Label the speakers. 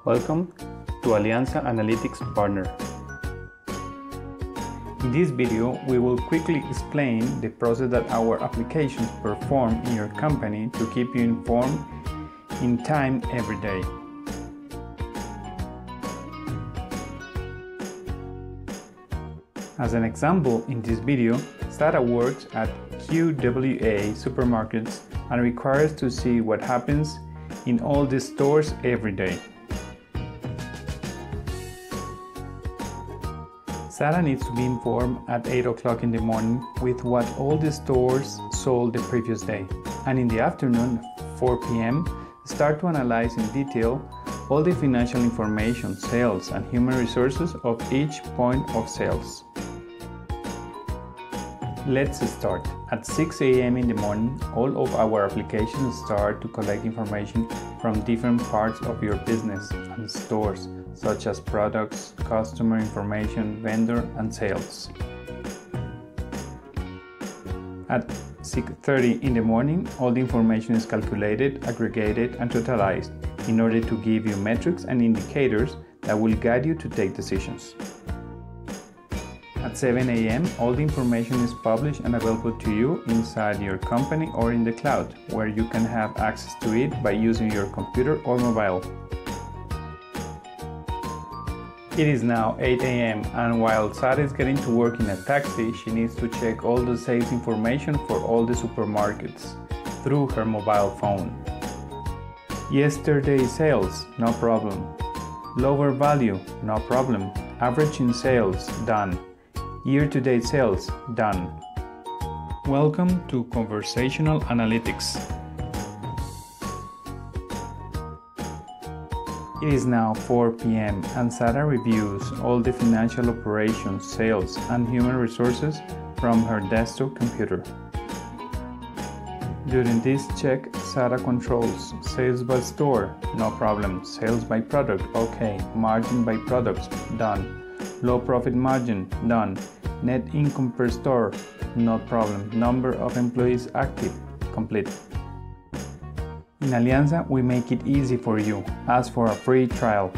Speaker 1: Welcome to Alianxa Analytics Partner. In this video, we will quickly explain the process that our applications perform in your company to keep you informed in time every day. As an example, in this video, SATA works at QWA supermarkets and requires to see what happens in all the stores every day. SATA needs to be informed at 8 o'clock in the morning with what all the stores sold the previous day, and in the afternoon, 4 p.m., start to analyze in detail all the financial information, sales, and human resources of each point of sales. Let's start. At 6 a.m. in the morning, all of our applications start to collect information from different parts of your business and stores, such as products, customer information, vendor, and sales. At 6:30 in the morning, all the information is calculated, aggregated, and totalized in order to give you metrics and indicators that will guide you to take decisions. At 7 a.m., all the information is published and available to you inside your company or in the cloud, where you can have access to it by using your computer or mobile. It is now 8 a.m. and while Sara is getting to work in a taxi, she needs to check all the sales information for all the supermarkets through her mobile phone. Yesterday's sales, no problem. Lower value, no problem. Average in sales, done. Year-to-date sales, done. Welcome to Conversational Analytics. It is now 4 p.m. and Sara reviews all the financial operations, sales, and human resources from her desktop computer. During this check, Sara controls sales by store, no problem. Sales by product, okay. Margin by products, done. Low profit margin, done. Net income per store, no problem. Number of employees active, complete. In Alianxa, we make it easy for you. Ask for a free trial.